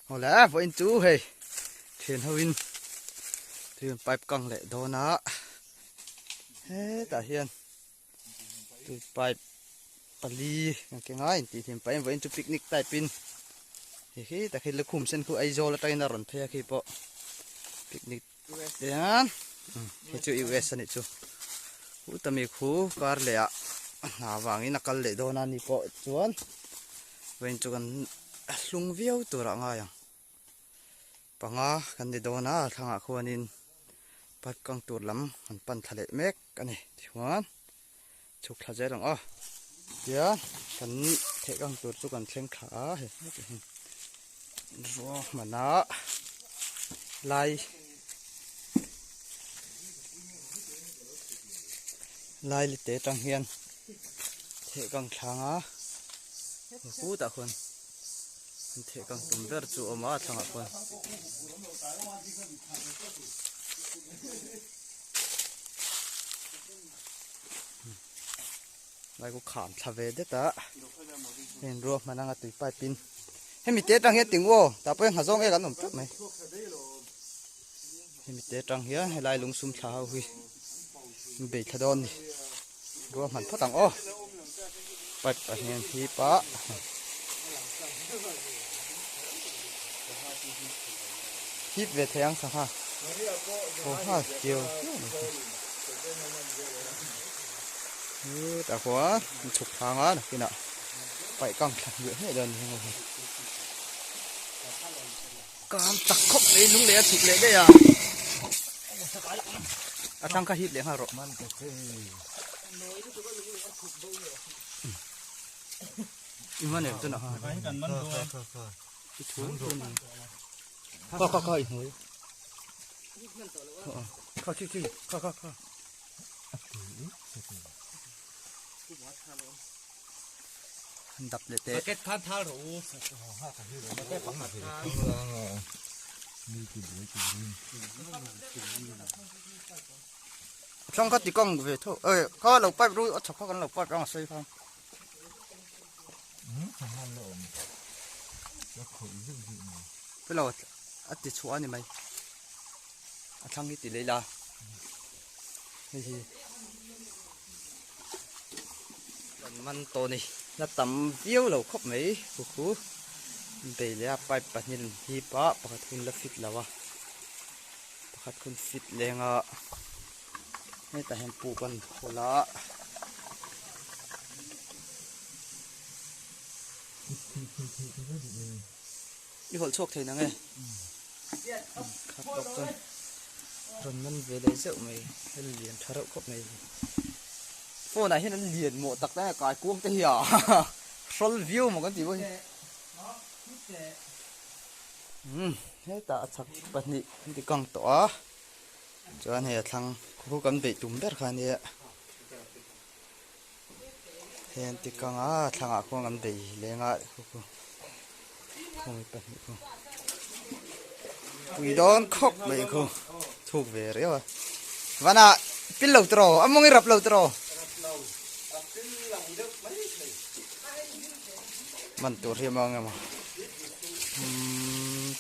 เอาแล้วพออินจูเฮ้ยเทียนฮวินเทียนไปกังเละโดนะเฮ้ตาเฮียนตีไปปลีเก่งง่ายตีเทียนไปพออินจูปิกนิกใต้ปินเฮ้ยแต่คือเลือกคุมเส้นคือไอโจละใจน่ารอนเทียคือพอปิกนิกเดี๋ยวเฮ้ยจูยูเอสนี่จูหูตมีคู่การเละหน้าวางอินักกันเละโดนะนี่พอจวนพออินจูกันลุงวิวตัวละง่ายปังกันดีโดนะทางขวานินปัดกังตัวลำมันปั่นทะเลเมกกันนี่ที่หัวชุกทะเลหลังเดี๋ยวกันเทกังตัวสุกันเชียงขาเฮ้รัวมันนะลายลิเตตังเฮียนเทกังช้างหูตาคนเทกังตุ่มเลือดจูออกมาทางคนไล่กูขามทะเวเดต้าเห็นรัวมันนั่งตุยไปปินให้มีเตะตังเฮียติงโว้แต่เพื่อนหาซ่องเอกันหนุ่มจับไหมให้มีเตะตังเฮียให้ไล่ลุงซุ่มเท้าหุยเบียดทะดอนรัวมันพัดตังโอ้ไปไปเฮียนที่ปะฮิปเวทยังสักฮะโอ้ฮะเจียวแต่หัวฉุกทางอ่ะพี่น่ะไปกังขันเยอะให้เดินยังไงการตักคบเลยลุงเลี้ยฉุกเลยได้อ่ะอาทางข้าฮิปเลี้ยงฮะรถมันก็คืออีมันเนี่ยตัวน่ะฮะที่ถูกตัวนึงข้าอีกหัวข้าขี้ข้าดับเลยเตะเก็ตท่าท่าหรูเก็ตปังหนักมีกี่บุ้ยช่องเขาตีกล้องเวทเขาเราไปรู้ชักเขากันเราไปเอาใส่ฟังเพื่อเราติดชัวนี่ไหมช่างนี้ติดเลยล่ะมันโตนี่น่าต่ำวิวเราครบไหมคู่ไปเลยไปปัจจุบันฮีปะประคัดคุณละฟิตแล้ววะประคัดคุณฟิตแรงอ่ะไม่แต่เห็นปูกันโคละนี่คนโชคเทนังไงครับตกจนรนมันเวลาเจ้าไม่ให้เรียนทารุครบไหมโฟนไหนให้นั่นเรียนหมดตักได้กายกุ้งเตี้ยโซลวิวมันก็ดีเว้ยเฮ้ยตาชักปันนี่ที่กังตัวจวนเหี้ยทางคู่กันไปตุ่มเบ็ดขันเนี่ยเห็นที่กังทางคู่กันไปเลี้ยงคู่คงปันนี่คู่วีดอนคบไปคู่ถูกเวรียววันน่ะปิลลูตรออ่ะมึงรับลูตรอมันตัวเรียมงไงมั้ง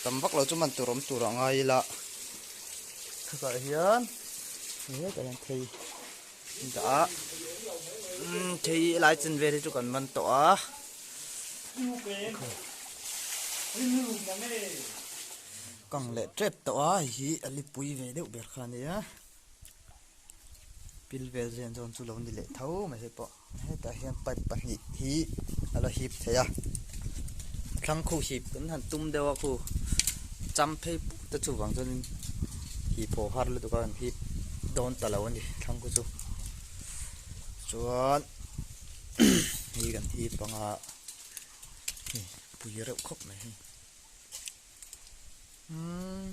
ตำบักเราจะมันตัวรมตัวไงล่ะคือก็เฮียนนี่ก็ยังทีจ้าทีหลายจนเวทีจุกันมันตัวกังเล็ดเจ็บตัวฮีอลิปุยเวเดียวเบียดขันเนี่ยปิลเวเรียนจนสุลนี่เละเท่าไม่ใช่ปะให้แต่เฮียนไปปะฮีอะไรฮีเทียครั้งคู่ฮีกันหันตุ้มเดียวคู่จำเพย์แต่จู่วังจนฮีโผล่ฮาร์เลยตัวกันฮีโดนตะวันดิครั้งคู่จู่จวนฮีกันฮีปังปุยเร็วครบไหม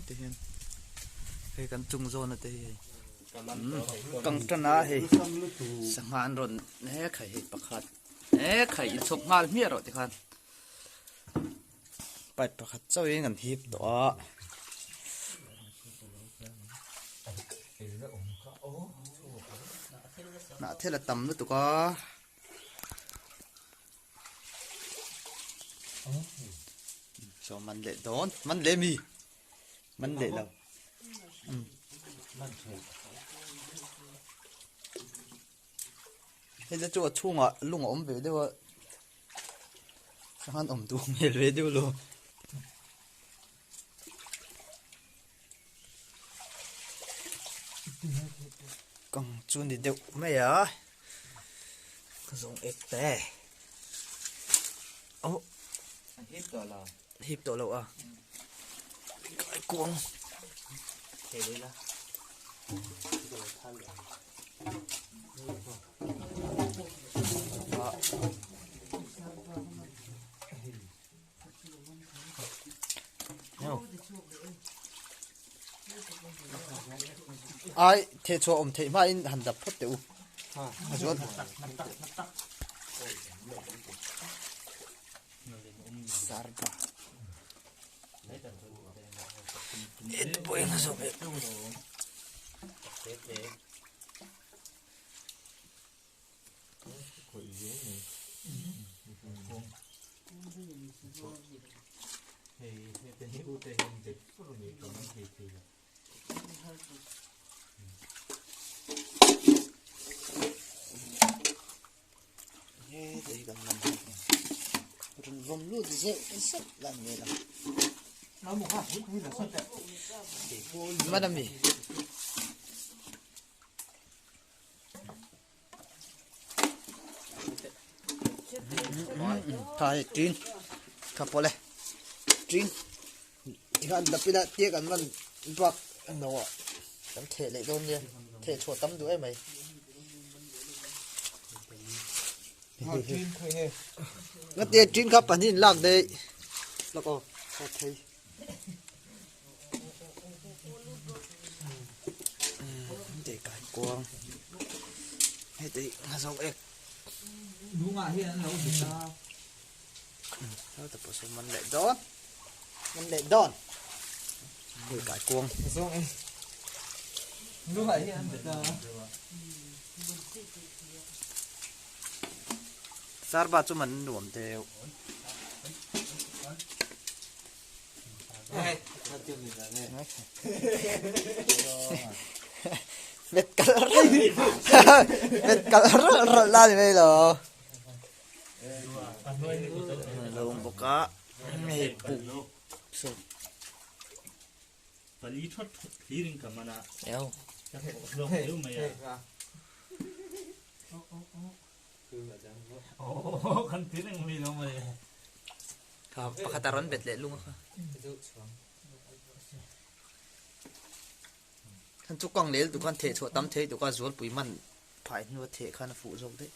เทียนเฮ้กันจุงโซนเทียกังจันนะเฮ้สังหารรนเฮ้ไข่ปะขัดเฮ้ไข่สกงานเมียรถที่คันไปประคัดเจ้าเองกันทีตัวน่ะเท่าต่ำด้วยตัวก็ so man le don man le mi man le lo thế giờ chỗ chung à lung ốm về đâu sao hắn ốm tu mệt về đâu luôn còn chun thì đâu mấy à dùng ếch tè ô hip tổ lậu à cái cuồng thế đấy là ai thế cho ông thế mà in hành đập phát tiểu rồi sarba ít bụi nó rồi đây gần năm rừng vòng lúa thì dễ rất là nhiều lắm nó một hạt ít như là sao vậy mà làm gì thay trinh cặp bole trinh hắn đập đi đã tiếc anh mình bạc nó tấm thể lại đôn nha thể chuột tấm đuôi mày nó tiền trinh khắp bản nhìn lạc đây lạc ô thấy để cái quang hay tí là giống ếch đúng mà hiện nấu gì sao nó tập số mình lại đòn để cái quang giống em đúng vậy hiện được sarba cho mình nuông theo vết cắt ra thì bây giờ lồng bọc cá này bụng sụp lý thoát lý rừng cầm mà eo lồng nếu mày kan tirang mi lo mày pakataran bet lệ luônท่านทุกกองเลี้ยตุกันเทชัวตั้มเทตุกันสวนปุ๋ยมันภายนัวเทขันฝูจงได้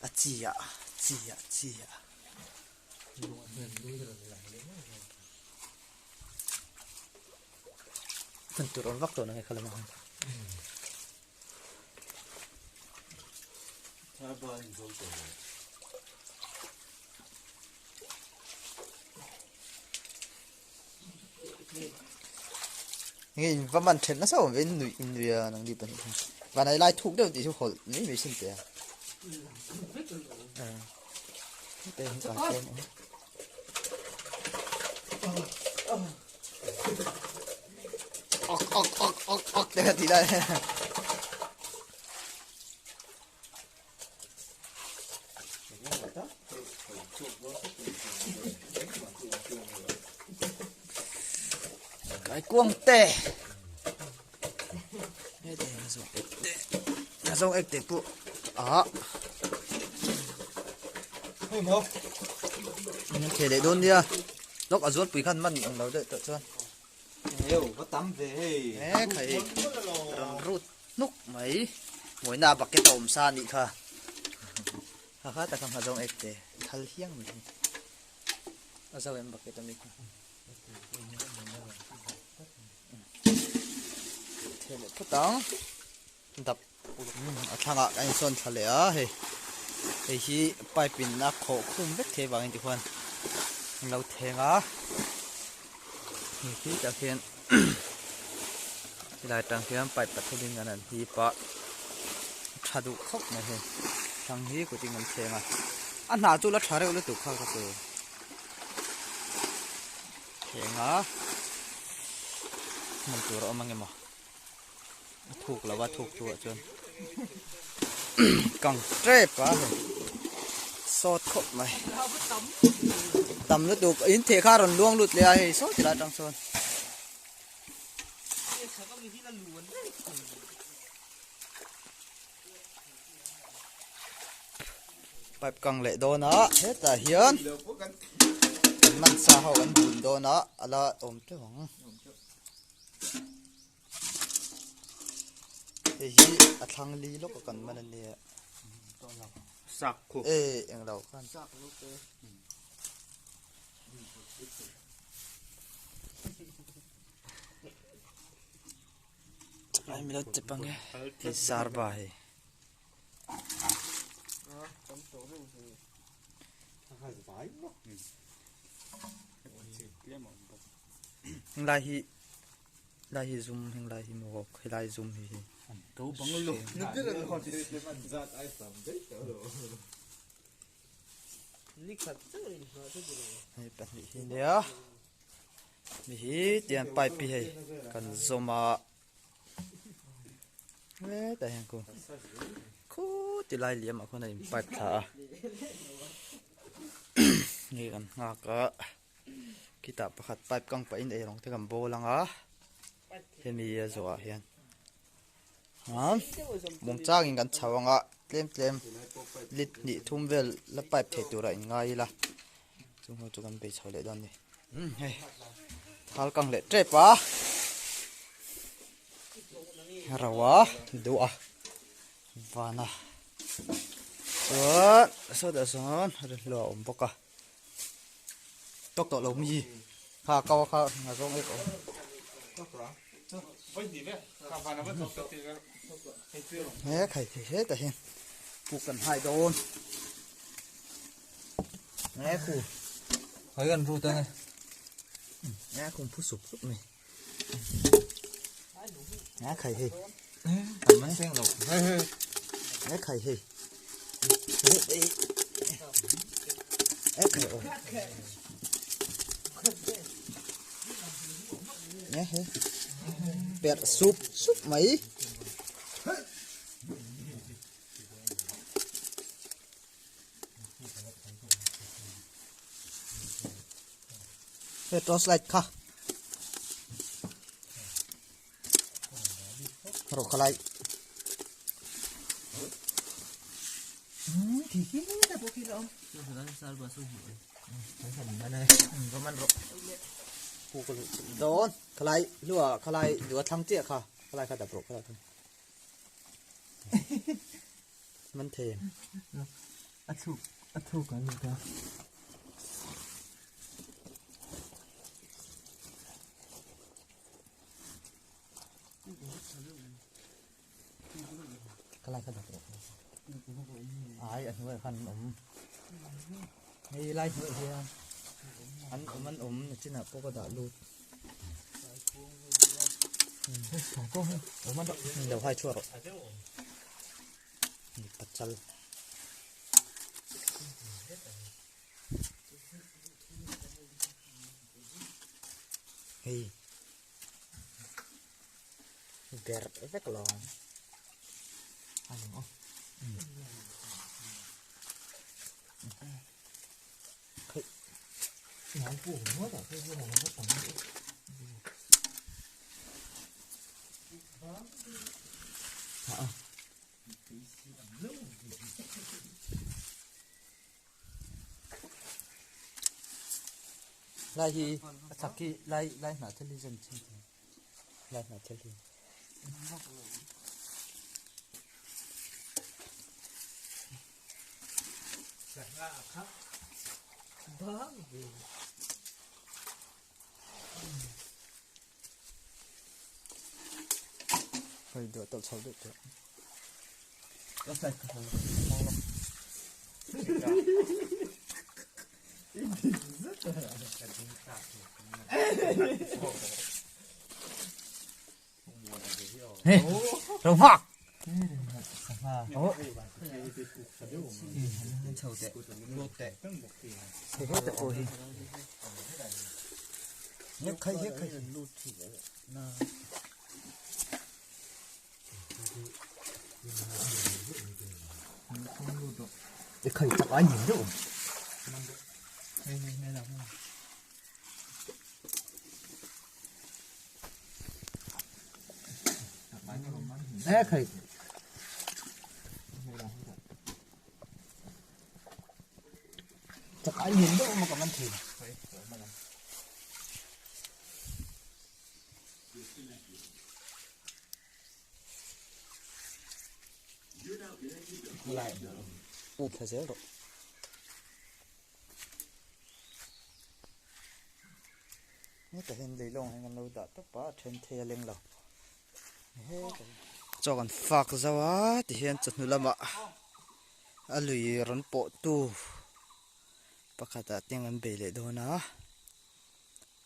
อาจีอะมันตัวร้อนวักตัวนั่นไงเขาเลยมางี้ว่ามันเช็ดนะสาวเป็นหนุ่ยอินเดียนังดีเป็นวันไหนไล่ทุกเดี๋ยวตีทุกคนนี่ไม่สิ้นเดียเต็มกาเต็มออกเดี๋ยวทีได้cái cuồng tê đây là giống ếch tê phụ đó thể để đôn đi à lúc ở ruột quý khăn mặn ở đâu đợi cho nhiều có tắm về đấy thầy rút nút mấy mỗi nào bạc cái tôm sa nị kha kha ta không giống ếch tê thal hiang mình ở sao em bạc cái tôm nị thế là tốt đó đập ở thang ạ anh son thà lẽ hey hey hi pai pin na khổ khum vết thế bằng anh khoan lâu thế ngã khi ta khen ลายตังเทียมไปปัทลิงกันนั่นทีปะชาดุคบนะเฮ้ทางนี้กูจริงมันเชงอ่ะอันหนาจุลชาเร็วเลยตุกข้าวก็ตัวเชงอ่ะมันตัวเรามันไงมั้งถูกแล้วว่าถูกตัวจนกังเจ็บปะสดคบไหมตำแล้วตุกอินเทคารันล่วงหลุดเลยไอ้สดจะได้ตังโซนไปกังเละโดนนะเฮ้แต่เฮียนมันซาเขากันบุญโดนนะอะไรอมเจ้าของเฮ้ยอัทางลีลูกกันมันเนี่ย สักคุก เอ๊ะอย่างเรากันไอ้ไม่รู้จะปังไงที่ซาร์บายลายฮิซุมลายฮิโมกลายซุมฮิ ตัวบังลุ นึกได้เลยคนที่มันจัดไอ้สามเด็กเด้อนี่ขัดจังเลยนะทุกคน ให้เป็นฮิเดียมีฮิเตียนไปปีให้กันซมาเอ๊ะแต่ยังกูคูติลายเหลี่ยมอ่ะคนไหนไปถ่านี่กันงากะกิตาประคัดไปกังไปอินเอลงที่กันโบลังอ่ะเห็นมีอะไรสักอย่างมุมจ้างกันชาวงะเต็มลิดนี่ทุ่มเวลแล้วไปเทตัวอะไรง่ายละจุงหัวจุกันไปชาวเล็ดนี่เฮ้ยทาลกังเล็ดเจ็บปะเราวะดูอ่ะวานะส่วนเดี๋ยวส่วนเรื่องหล่อมปกะตกตัวลงมีข้าเกาข้างานร้องเอ็กซ์เฮ้ยใครเฮ้ยแต่เห็นผูกกันให้โดนแง่คู่ เฮ้ยกันรู้ตัวไง แง่คู่ผู้สุกนี่แง่ใครเฮ้ย มันเพ่งหลง แง่ใครเฮ้ยเฮ้ยแง่ใครโอ้แง่เฮ้ยเป็ดซุปไหมเป็ดรสไลท์ค่ะรสอะไรที่ขี้นี่แต่พวกขี้เรา นั่นซาลบาสุหิมันไงก็มันรก ผูกโดนใครหรือว่าทั้งเจี๊ยค่ะใครค่ะแต่ปลุกค่ะมันเทม อัดถูกกันอยู่ครับ ใครค่ะแต่ปลุกไอ้อันนี้คันไอ้ไล่เฮียอันมันที่น่ะพวกกระดาษรูดก็มันเดี๋ยวให้ช่วยหรอกนี่ปัจจัยเฮ้ยเกิดเอฟเฟกต์ลองน้ำปูหัวแต่เพื่อนเราก็ต้องไล่ฮีสักกี่ไล่หนาเทลิเจนจริงไล่หนาเทลิเฮ้ยเดี๋ยวต้องเช่าด้วยเถอะ ก็ใส่กระเป๋า เฮ้ยเราฟัก โอ้เท่าแต่โลแต่ เฮ้ยแต่โอ้ยเนี่ยใครเด็กใครจับอันยิงด้วยเอ้ใครจับอันยิงด้วยมันกับมันถึงอะไรถ้าเสียหรอกนี่แต่เห็นเลยลงให้กันเราดัดตุ๊บป้าเทนเทเล็งเราจอกันฝากซะวะที่เห็นจุดนู้นละมะอลุยรันโปตูปะกาตาเตียงกันเบลเลยโดนะ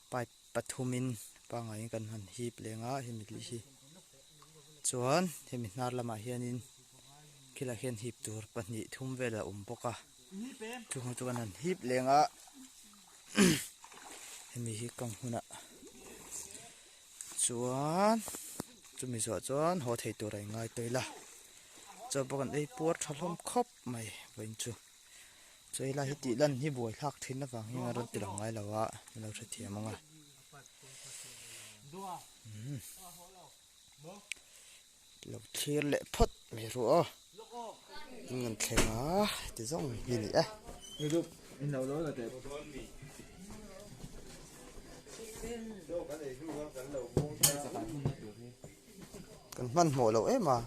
ไปปทุมินปางไงกันหันฮีบเลยงะเห็นมิดลิชีส่วนเห็นมิดนาร์ละมาเฮียนินคิดละเห็นฮีบตัวปันนี้ทุ่มเวลาปกะทุกคนตัวนั้นฮีบเลยงะเห็นมีฮีกังหุ่นอ่ะส่วนจะมีส่วนหัวไทยตัวไรง่ายตัวละจะบอกกันไอ้ปวดทะลมครบไม่เป็นจูจะไล่ให้ตีลั่นให้บวยลักทิ้งนะฟังยังรถติดหลังไงแล้ววะเราจะเทียมมั้งอ่ะเราเทียเละพดไม่รู้อ่ะเงินแข็งอ่ะจะต้องยินดีอ่ะ ลูกอินเราล้อแต่ กันมันหัวเราเอ๊ะมา